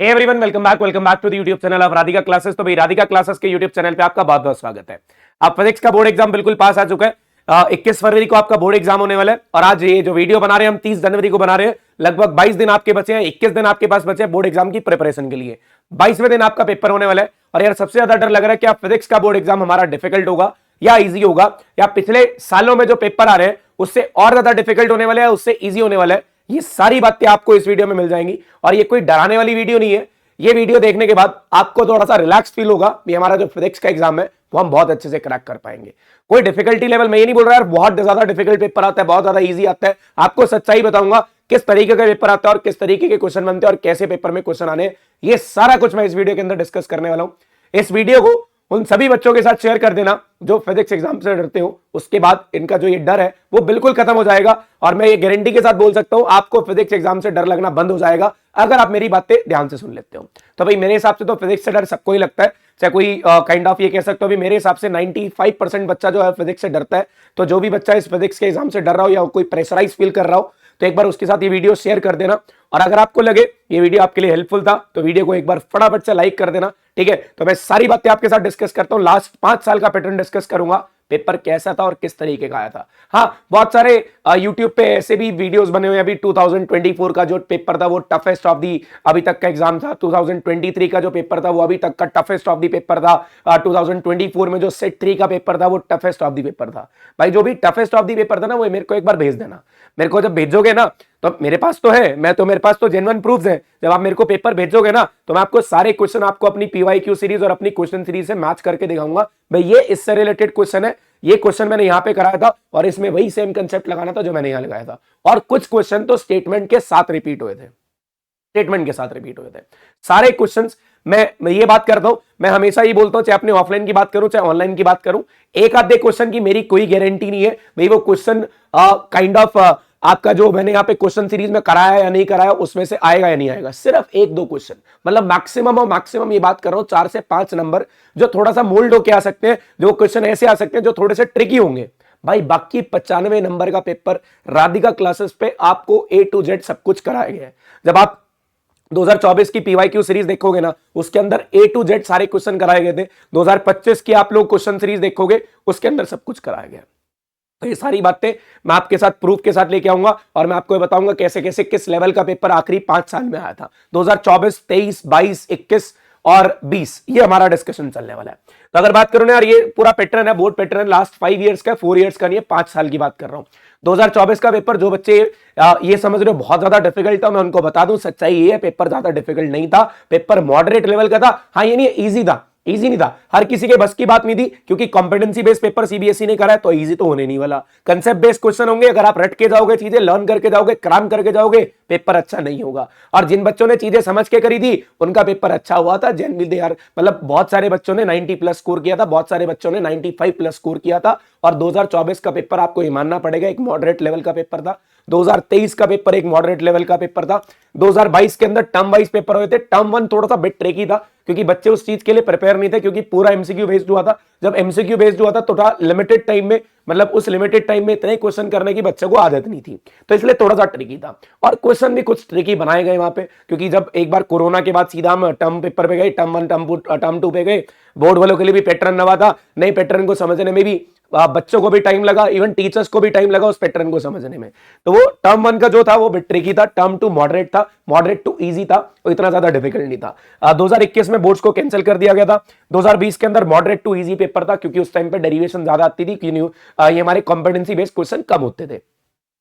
Hey everyone, welcome back to the YouTube channel of Radhika classes. तो भाई Radhika classes के YouTube channel पे आपका बहुत बहुत स्वागत है। आप फिजिक्स का बोर्ड एग्जाम बिल्कुल पास आ चुका है। 21 फरवरी को आपका बोर्ड एग्जाम होने वाला है और आज ये जो वीडियो बना रहे हैं हम 30 जनवरी को बना रहे हैं। लगभग 22 दिन आपके बचे हैं, 21 दिन आपके पास बचे हैं बोर्ड एग्जाम की प्रिपरेशन के लिए। 22वें दिन आपका पेपर होने वाला है और यार सबसे ज्यादा डर लग रहा है कि आप फिजिक्स का बोर्ड एग्जाम हमारा डिफिकल्ट होगा या इजी होगा, या पिछले सालों में जो पेपर आ रहे हैं उससे और ज्यादा डिफिकल्ट होने वाला है, उससे इजी होने वाला है। ये सारी बातें आपको इस वीडियो में मिल जाएंगी और ये कोई डराने वाली वीडियो नहीं है। ये वीडियो देखने के बाद आपको थोड़ा सा रिलैक्स फील होगा कि हमारा जो फिजिक्स का एग्जाम है वो हम बहुत अच्छे से क्रैक कर पाएंगे। कोई डिफिकल्टी लेवल मैं ये नहीं बोल रहा यार बहुत ज्यादा डिफिकल्ट पेपर आता है, बहुत ज्यादा इजी आता है। आपको सच्चाई बताऊंगा किस तरीके का पेपर आता है और किस तरीके के क्वेश्चन बनते हैं और कैसे पेपर में क्वेश्चन आने, ये सारा कुछ मैं इस वीडियो के अंदर डिस्कस करने वाला हूं। इस वीडियो को उन सभी बच्चों के साथ शेयर कर देना जो फिजिक्स एग्जाम से डरते हो, उसके बाद इनका जो ये डर है वो बिल्कुल खत्म हो जाएगा और मैं ये गारंटी के साथ बोल सकता हूं आपको फिजिक्स एग्जाम से डर लगना बंद हो जाएगा अगर आप मेरी बातें ध्यान से सुन लेते हो। तो भाई मेरे हिसाब से तो फिजिक्स से डर सबको ही लगता है, चाहे कोई काइंड ऑफ ये कह सकते हो। मेरे हिसाब से 95% बच्चा जो है फिजिक्स से डरता है। तो जो भी बच्चा इस फिजिक्स के एग्जाम से डर रहा हो या कोई प्रेशराइज फील कर रहा हो तो एक बार उसके साथ ये वीडियो शेयर कर देना और अगर आपको लगे ये वीडियो आपके लिए हेल्पफुल था तो वीडियो को एक बार फटाफट से लाइक कर देना, ठीक है। तो मैं सारी बातें आपके साथ डिस्कस करता हूं। लास्ट 5 साल का पैटर्न डिस्कस करूंगा, पेपर कैसा था और किस तरीके का आया था। हाँ, बहुत सारे यूट्यूब पे ऐसे भी वीडियोस बने हुए हैं। अभी 2024 का जो पेपर था वो टफेस्ट ऑफ दी अभी तक का एग्जाम था। 2023 का जो पेपर था वो अभी तक का टफेस्ट ऑफ दी पेपर था। 2024 में जो सेट 3 का पेपर था वो टफेस्ट ऑफ दी पेपर था। भाई जो भी टफेस्ट ऑफ दी पेपर था ना वो मेरे को एक बार भेज देना। मेरे को जब भेजोगे ना तो मेरे पास तो है, मेरे पास तो जेन्युइन प्रूफ्स है। जब आप मेरे को पेपर भेजोगे ना तो मैं आपको सारे क्वेश्चन आपको अपनी पीवाईक्यू सीरीज और अपनी क्वेश्चन सीरीज से मैच करके दिखाऊंगा। भाई ये इससे रिलेटेड क्वेश्चन है, ये क्वेश्चन मैंने यहां पे कराया था और इसमें वही सेम कंसेप्ट लगाना था जो मैंने यहां लगाया था। और कुछ क्वेश्चन तो स्टेटमेंट के साथ रिपीट हुए थे, सारे क्वेश्चंस। मैं ये बात करता हूं, मैं हमेशा ही बोलता हूं, चाहे अपने ऑफलाइन की बात करूं चाहे ऑनलाइन की बात करूं, एक आधे क्वेश्चन की मेरी कोई गारंटी नहीं है भाई वो क्वेश्चन काइंड ऑफ आपका जो मैंने यहाँ पे क्वेश्चन सीरीज में कराया या नहीं कराया उसमें से आएगा या नहीं आएगा। सिर्फ 1-2 क्वेश्चन, मतलब मैक्सिमम और मैक्सिमम ये बात कर रहा हूं 4 से 5 नंबर जो थोड़ा सा मोल्ड होके आ सकते हैं, जो क्वेश्चन ऐसे आ सकते हैं जो थोड़े से ट्रिकी होंगे। भाई बाकी 95 नंबर का पेपर राधिका क्लासेस पे आपको A to Z सब कुछ कराया गया है। जब आप 2024 की पीवाईक्यू सीरीज देखोगे ना उसके अंदर A to Z सारे क्वेश्चन कराए गए थे। 2025 की आप लोग क्वेश्चन सीरीज देखोगे उसके अंदर सब कुछ कराया गया। तो ये सारी बातें मैं आपके साथ प्रूफ के साथ लेके आऊंगा और मैं आपको बताऊंगा कैसे कैसे किस लेवल का पेपर आखिरी 5 साल में आया था। 2024, 23, 22, 21 और 20 ये हमारा डिस्कशन चलने वाला है। तो अगर बात करूं ना यार, ये पूरा पैटर्न है, बोर्ड पैटर्न लास्ट 5 इयर्स का, 4 इयर्स का नहीं है, 5 साल की बात कर रहा हूं। 2024 का पेपर जो बच्चे ये समझ रहे हो बहुत ज्यादा डिफिकल्ट था, मैं उनको बता दूं सच्चाई ये है, पेपर ज्यादा डिफिकल्ट नहीं था, पेपर मॉडरेट लेवल का था। हाँ ये नहीं इजी था, इजी नहीं था, हर किसी के बस की बात नहीं थी क्योंकि कॉम्पिटेंसी बेस्ड पेपर सीबीएसई ने करा है तो इजी तो होने नहीं वाला। कंसेप्ट बेस्ड क्वेश्चन होंगे, अगर आप रट के जाओगे, चीजें लर्न करके जाओगे, क्राम करके जाओगे, पेपर अच्छा नहीं होगा। और जिन बच्चों ने चीजें समझ के करी थी उनका पेपर अच्छा हुआ था। जेनविल यार मतलब बहुत सारे बच्चों ने 90+ स्कोर किया था, बहुत सारे बच्चों ने 95+ स्कोर किया था। और 2024 का पेपर आपको ये मानना पड़ेगा एक मॉडरेट लेवल का पेपर था। 2023 का पेपर एक मॉडरेट लेवल का पेपर था। 2022 के अंदर टर्म वाइज पेपर हुए थे। टर्म 1 थोड़ा सा बिट ट्रिकी था क्योंकि बच्चे उस चीज के लिए प्रिपेयर नहीं थे क्योंकि पूरा एमसीक्यू बेस्ड हुआ था। जब एमसीक्यू बेस्ड हुआ था तो लिमिटेड टाइम में, मतलब उस लिमिटेड टाइम में इतने क्वेश्चन करने की बच्चे को आदत नहीं थी, तो इसलिए थोड़ा सा ट्रिकी था। और क्वेश्चन भी कुछ ट्रिकी बनाए गए वहां पे क्योंकि जब एक बार कोरोना के बाद सीधा हम टर्म पेपर पे गए, टर्म 1 टर्म 2 पे गए। बोर्ड वालों के लिए भी पैटर्न नवा था, नए पैटर्न को समझने में भी बच्चों को भी टाइम लगा, इवन टीचर्स को भी टाइम लगा उस पैटर्न को समझने में। तो वो टर्म 1 का जो था वो बिट ट्रिकी था, टर्म 2 मॉडरेट था, मॉडरेट टू इजी था, वो इतना ज्यादा डिफिकल्ट नहीं था। 2021 में बोर्ड्स को कैंसिल कर दिया गया था। 2020 के अंदर मॉडरेट टू इजी पेपर था क्योंकि उस टाइम पे डेरिवेशन ज्यादा आती थी, ये हमारे कॉम्पिटेंसी बेस्ड क्वेश्चन कम होते थे।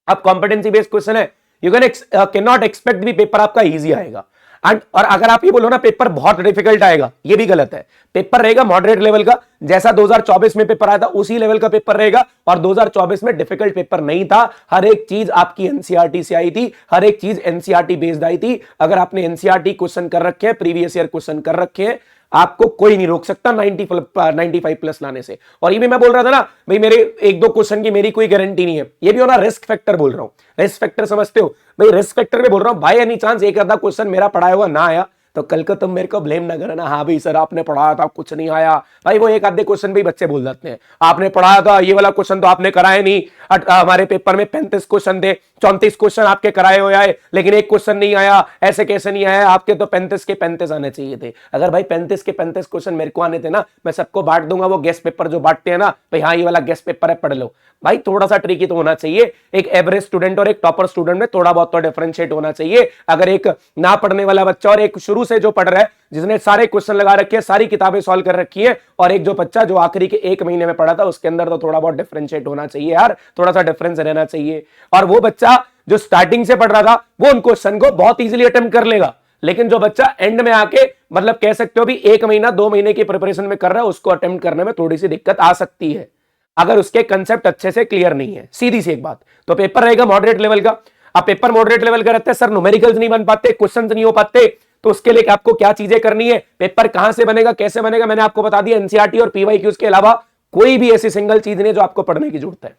अब कॉम्पिटेंसी बेस्ड क्वेश्चन है, यू कैन नॉट एक्सपेक्ट भी पेपर आपका इजी आएगा। और अगर आप ये बोलो ना पेपर बहुत डिफिकल्ट आएगा, ये भी गलत है। पेपर रहेगा मॉडरेट लेवल का, जैसा 2024 में पेपर आया था उसी लेवल का पेपर रहेगा। और 2024 में डिफिकल्ट पेपर नहीं था, हर एक चीज आपकी एनसीईआरटी से आई थी, हर एक चीज एनसीईआरटी बेस्ड आई थी। अगर आपने एनसीईआरटी क्वेश्चन कर रखे हैं, प्रीवियस ईयर क्वेश्चन कर रखे हैं, आपको कोई नहीं रोक सकता 95+ लाने से। और ये भी मैं बोल रहा था ना भाई मेरे 1-2 क्वेश्चन की मेरी कोई गारंटी नहीं है, ये भी होना रिस्क फैक्टर बोल रहा हूं। रिस्क फैक्टर समझते हो भाई, रिस्क फैक्टर में बोल रहा हूं भाई एनी चांस एक आधा क्वेश्चन मेरा पढ़ाया हुआ ना आया तो कल को तुम मेरे को ब्लेम ना करना, हाँ भाई सर आपने पढ़ाया था कुछ नहीं आया। भाई वो एक आधे क्वेश्चन भी बच्चे बोल जाते हैं, आपने पढ़ाया था ये वाला क्वेश्चन तो आपने कराया नहीं, हमारे पेपर में 35 क्वेश्चन थे, 34 क्वेश्चन आपके कराए हुए आए, लेकिन एक क्वेश्चन नहीं आया, ऐसे कैसे नहीं आया, आपके तो 35 के 35 आने चाहिए थे। अगर भाई 35 के 35 क्वेश्चन मेरे को आने थे ना, मैं सबको बांट दूंगा, वो गेस्ट पेपर जो बांटते हैं ना, भाई हाँ ये वाला गेस्ट पेपर है पढ़ लो। भाई थोड़ा सा ट्रिकी तो होना चाहिए, एक एवरेज स्टूडेंट और एक टॉपर स्टूडेंट में थोड़ा बहुत तो डिफरेंशिएट होना चाहिए। अगर एक ना पढ़ने वाला बच्चा और एक शुरू से जो पढ़ रहा है, जिसने सारे क्वेश्चन लगा रखे हैं, सारी किताबें सॉल्व कर रखी है, और एक जो बच्चा जो आखिरी के 1 महीने में पढ़ा था, उसके अंदर तो थोड़ा बहुत डिफरेंशिएट होना चाहिए यार, थोड़ा सा डिफरेंस रहना चाहिए। और वो बच्चा जो स्टार्टिंग से पढ़ रहा था वो उन क्वेश्चन को बहुत इजीली अटेम्प्ट कर लेगा, लेकिन जो बच्चा एंड में आके मतलब कह सकते हो भी 1 महीना 2 महीने की प्रिपरेशन में कर रहा है, उसको अटेम्प्ट करने में थोड़ी सी दिक्कत आ सकती है अगर उसके कंसेप्ट अच्छे से क्लियर नहीं है। सीधी सी एक बात, तो पेपर रहेगा मॉडरेट लेवल का। अब पेपर मॉडरेट लेवल का रहता है, सर न्यूमेरिकल्स नहीं बन पाते, क्वेश्चंस नहीं हो पाते, तो उसके लिए आपको क्या चीजें करनी है, पेपर कहां से बनेगा, कैसे बनेगा, मैंने आपको बता दिया। एनसीईआरटी और पीवाईक्यूज के अलावा कोई भी ऐसी सिंगल चीज नहीं जो आपको पढ़ने की जरूरत है।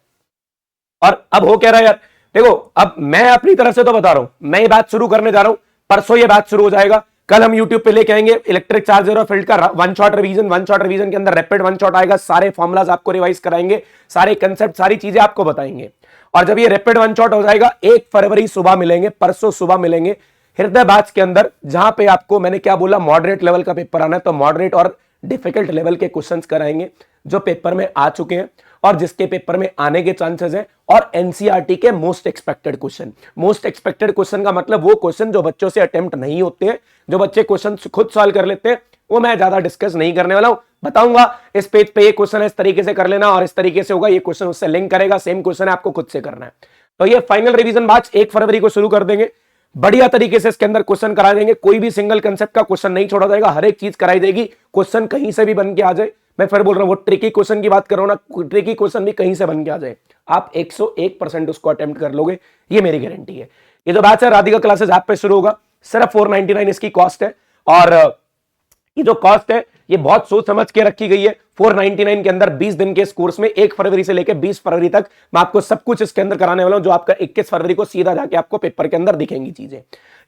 और अब हो क्या रहा है यार, देखो अब मैं अपनी तरफ से तो बता रहा हूं, मैं ये बात शुरू करने जा रहा हूं, परसों ये बात शुरू हो जाएगा, कल हम YouTube पे लेके आएंगे इलेक्ट्रिक चार्जर और फील्ड का वन शॉट रिवीजन के अंदर रैपिड वन शॉट आएगा, सारे फॉर्मुलाज आपको रिवाइज कराएंगे, सारे कंसेप्ट सारी चीजें आपको बताएंगे। और जब ये रैपिड वन शॉट हो जाएगा 1 फरवरी सुबह मिलेंगे, परसों सुबह मिलेंगे हृदय बैच के अंदर, जहां पे आपको मैंने क्या बोला, मॉडरेट लेवल का पेपर आना है, तो मॉडरेट और डिफिकल्ट लेवल के क्वेश्चंस कराएंगे जो पेपर में आ चुके हैं और जिसके पेपर में आने के चांसेस हैं, और एनसीईआरटी के most expected question. Most expected question का मतलब वो क्वेश्चन जो बच्चों से अटेम्प्ट नहीं होते हैं, जो बच्चे क्वेश्चन खुद सॉल्व कर लेते हैं, वो मैं ज्यादा डिस्कस नहीं करने वाला हूं। बताऊंगा इस पेज पे ये क्वेश्चन इस तरीके से कर लेना और इस तरीके से होगा, ये क्वेश्चन उससे लिंक करेगा, सेम क्वेश्चन है आपको खुद से करना है। तो ये फाइनल रिवीजन बैच 1 फरवरी को शुरू कर देंगे, बढ़िया तरीके से इसके अंदर क्वेश्चन करा देंगे, कोई भी सिंगल कंसेप्ट का क्वेश्चन नहीं छोड़ा जाएगा, हर एक चीज कराई देगी, क्वेश्चन कहीं से भी बन के आ जाए। मैं फिर बोल रहा हूं, वो ट्रिकी क्वेश्चन की बात कर रहा हूं ना, ट्रिकी क्वेश्चन भी कहीं से बन के आ जाए, आप 101% उसको अटेम्प्ट कर लोगे, ये मेरी गारंटी है। ये जो बैच है राधिका क्लासेस ऐप पे शुरू होगा, सिर्फ 499 इसकी कॉस्ट है, और ये जो कॉस्ट है ये बहुत सोच समझ के रखी गई है। 499 के अंदर 20 दिन के इस कोर्स में 1 फरवरी से लेकर 20 फरवरी तक मैं आपको सब कुछ इसके अंदर कराने वाला हूं, जो आपका 21 फरवरी को सीधा जाके आपको पेपर के अंदर दिखेंगी चीजें।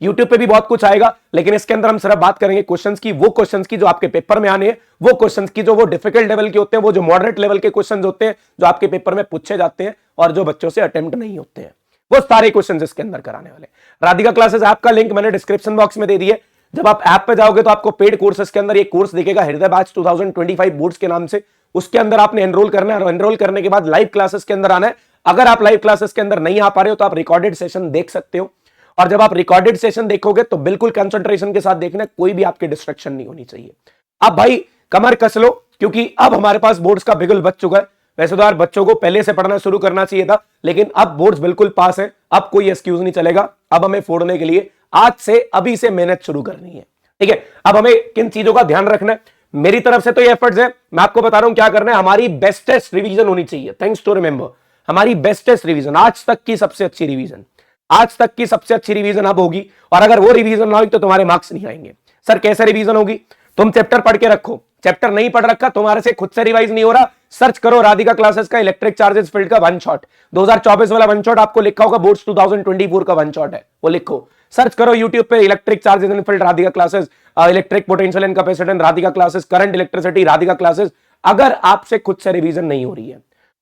यूट्यूब पे भी बहुत कुछ आएगा, लेकिन इसके अंदर हम सिर्फ बात करेंगे क्वेश्चंस की, वो क्वेश्चंस की जो आपके पेपर में आने हैं, वो क्वेश्चंस की जो वो डिफिकल्ट लेवल के होते हैं, वो जो मॉडरेट लेवल के क्वेश्चंस होते हैं जो आपके पेपर में पूछे जाते हैं और जो बच्चों से अटेम्प्ट नहीं होते हैं, वो सारे क्वेश्चंस इसके अंदर कराने वाले। राधिका क्लासेस ऐप का लिंक मैंने डिस्क्रिप्शन बॉक्स में दे दिया। जब आप ऐप पे जाओगे तो आपको पेड कोर्सेस के अंदर ये कोर्स दिखेगा, हृदय बैच 2025 बोर्ड्स के नाम से, उसके अंदर आपने एनरोल करना है, और एनरोल करने के बाद लाइव क्लासेस के अंदर आना है। अगर आप लाइव क्लासेस के अंदर नहीं आ पा रहे हो तो आप रिकॉर्डेड सेशन देख सकते हो, और जब आप रिकॉर्डेड सेशन देखोगे तो बिल्कुल कंसंट्रेशन के साथ देखना, कोई भी आपके डिस्ट्रैक्शन नहीं होनी चाहिए। अब भाई कमर कस लो, क्योंकि अब हमारे पास बोर्ड्स का बिगुल बच चुका है। वैसे तो यार बच्चों को पहले से पढ़ना शुरू करना चाहिए था, लेकिन अब बोर्ड्स बिल्कुल पास है, अब कोई एक्सक्यूज नहीं चलेगा। अब हमें फोड़ने के लिए आज से अभी से मेहनत शुरू करनी है, ठीक है। अब हमें किन चीजों का ध्यान रखना है, मेरी तरफ से तो ये एफर्ट्स है, मैं आपको बता रहा हूं क्या करना है। हमारी बेस्टेस्ट रिवीजन होनी चाहिए, थैंक्स टू रिमेंबर, हमारी बेस्टेस्ट रिवीजन, आज तक की सबसे अच्छी रिवीजन, आज तक की सबसे अच्छी रिवीजन अब होगी। और अगर वो रिवीजन ना होगी तो तुम्हारे मार्क्स नहीं आएंगे। सर कैसे रिवीजन होगी, तुम चैप्टर पढ़ के रखो, चैप्टर नहीं पढ़ रखा, तुम्हारे से खुद से रिवाइज नहीं हो रहा, सर्च करो राधिका क्लासेस का इलेक्ट्रिक चार्जेस फील्ड का वन शॉट, 2024 वाला वन शॉट आपको लिखा होगा, बोर्ड्स 2024 का वन शॉट है, वो लिखो। सर्च करो यूट्यूब पे electric charges and field Radhika classes, electric potential and capacitance Radhika classes, current electricity Radhika classes. अगर आपसे खुद से रिवीजन नहीं हो रही है,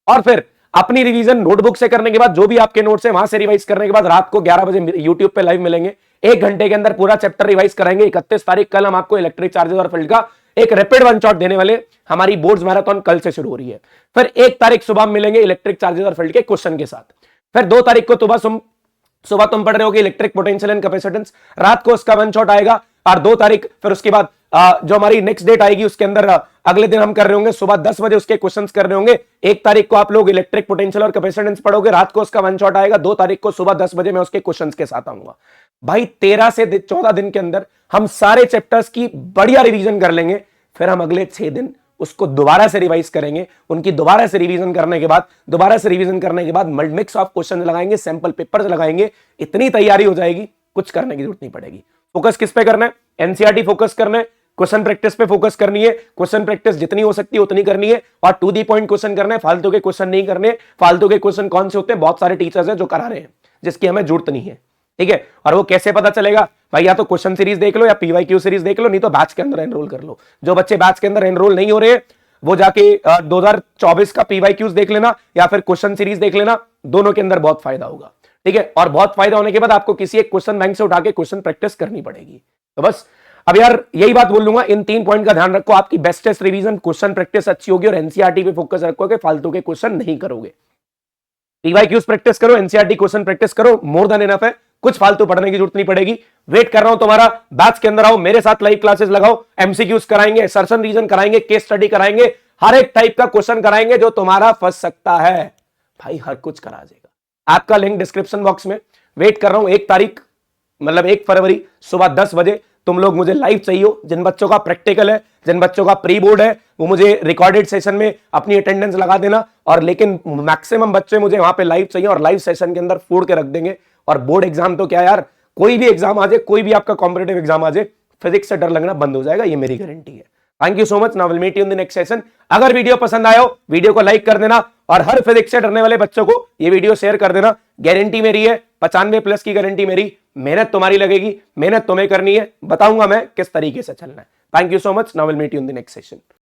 और फिर अपनी रिवीजन नोटबुक से करने के बाद, जो भी आपके नोट्स है वहां से रिवाइज करने के बाद, रात को 11 बजे यूट्यूब पे लाइव मिलेंगे, 1 घंटे के अंदर पूरा चैप्टर रिवाइज कराएंगे। 31 तारीख कल हम आपको इलेक्ट्रिक चार्जेस और फील्ड का एक रैपिड वन शॉट देने वाले। हमारी बोर्ड्स मैराथन कल से शुरू हो रही है। फिर 1 तारीख सुबह मिलेंगे इलेक्ट्रिक चार्जेस और फील्ड के क्वेश्चन के साथ। फिर 2 तारीख को सुबह तुम पढ़ रहे होगे इलेक्ट्रिक पोटेंशियल एंड कैपेसिटेंस, रात को उसका वन शॉट आएगा। और 2 तारीख फिर उसके बाद जो हमारी नेक्स्ट डेट आएगी उसके अंदर अगले दिन हम कर रहे होंगे सुबह 10 बजे उसके क्वेश्चंस कर रहे होंगे। 1 तारीख को आप लोग इलेक्ट्रिक पोटेंशियल और कैपेसिटेंस पढ़ोगे, रात को उसका वन शॉट आएगा। 2 तारीख को सुबह 10 बजे मैं उसके क्वेश्चंस के साथ आऊंगा। भाई 13 से 14 दिन के अंदर हम सारे चैप्टर्स की बढ़िया रिवीजन कर लेंगे। फिर हम अगले 6 दिन उसको दोबारा से रिवाइज करेंगे। उनकी दोबारा से रिवीजन करने के बाद मिक्स ऑफ क्वेश्चन लगाएंगे, सैंपल पेपर्स लगाएंगे। इतनी तैयारी हो जाएगी, कुछ करने की जरूरत नहीं पड़ेगी। फोकस किस पे करना है, एनसीईआरटी फोकस करना है, क्वेश्चन प्रैक्टिस पे फोकस करनी है। क्वेश्चन प्रैक्टिस जितनी हो सकती है उतनी करनी है, और टू दी पॉइंट क्वेश्चन करना है। फालतू के क्वेश्चन नहीं करने। फालतू के क्वेश्चन कौन से होते हैं, बहुत सारे टीचर्स हैं जो करा रहे हैं, जिसकी हमें जरूरत नहीं है, ठीक है। और वो कैसे पता चलेगा भाई, या तो क्वेश्चन सीरीज देख लो या पीवाईक्यू सीरीज देख लो, नहीं तो बैच के अंदर एनरोल कर लो। जो बच्चे बैच के अंदर एनरोल नहीं हो रहे वो जाके 2024 का पीवाईक्यूज देख लेना या फिर क्वेश्चन सीरीज देख लेना, दोनों के अंदर बहुत फायदा होगा। ठीक है। और बहुत फायदा होने के बाद आपको किसी एक क्वेश्चन बैंक से उठा के क्वेश्चन प्रैक्टिस करनी पड़ेगी। तो बस अब यार यही बात बोल लूंगा, इन 3 पॉइंट का ध्यान रखो, आपकी बेस्टेस्ट रिवीजन क्वेश्चन प्रैक्टिस अच्छी होगी और एनसीईआरटी पे फोकस रखोगे, फालतू के क्वेश्चन नहीं करोगे। पीवाईक्यूज प्रैक्टिस करो, एनसीईआरटी क्वेश्चन प्रैक्टिस करो, मोर देन इनफ है, कुछ फालतू पढ़ने की जरूरत नहीं पड़ेगी। वेट कर रहा हूं तुम्हारा, बैच के अंदर आओ, मेरे साथ लाइव क्लासेस लगाओ, एमसीक्यूज कराएंगे, सर्सन रीजन कराएंगे, केस स्टडी कराएंगे, हर एक टाइप का क्वेश्चन कराएंगे जो तुम्हारा फंस सकता है भाई, हर कुछ करा देगा। आपका लिंक डिस्क्रिप्शन बॉक्स में। वेट कर रहा हूं 1 तारीख मतलब 1 फरवरी सुबह 10 बजे तुम लोग मुझे लाइव चाहिए हो। जिन बच्चों का प्रैक्टिकल है, जिन बच्चों का प्री बोर्ड है, वो मुझे रिकॉर्डेड सेशन में अपनी अटेंडेंस लगा देना। और लेकिन मैक्सिमम बच्चे मुझे वहां पे लाइव चाहिए और लाइव सेशन के अंदर फोड़ के रख देंगे। और बोर्ड एग्जाम तो क्या यार, कोई भी एग्जाम आ जाए, कोई भी आपका कॉम्पिटेटिव एग्जाम आ जाए, फिजिक्स से डर लगना बंद हो जाएगा, ये मेरी गारंटी है। Thank you so much, now will meet you in the next session. अगर वीडियो पसंद आया हो, वीडियो को लाइक कर देना और हर फिजिक्स से डरने वाले बच्चों को ये वीडियो शेयर कर देना। गारंटी मेरी है, 95+ की गारंटी मेरी। मेहनत तुम्हारी लगेगी, मेहनत तुम्हें करनी है, बताऊंगा मैं किस तरीके से चलना है। Thank you so much, now will meet you in the next session.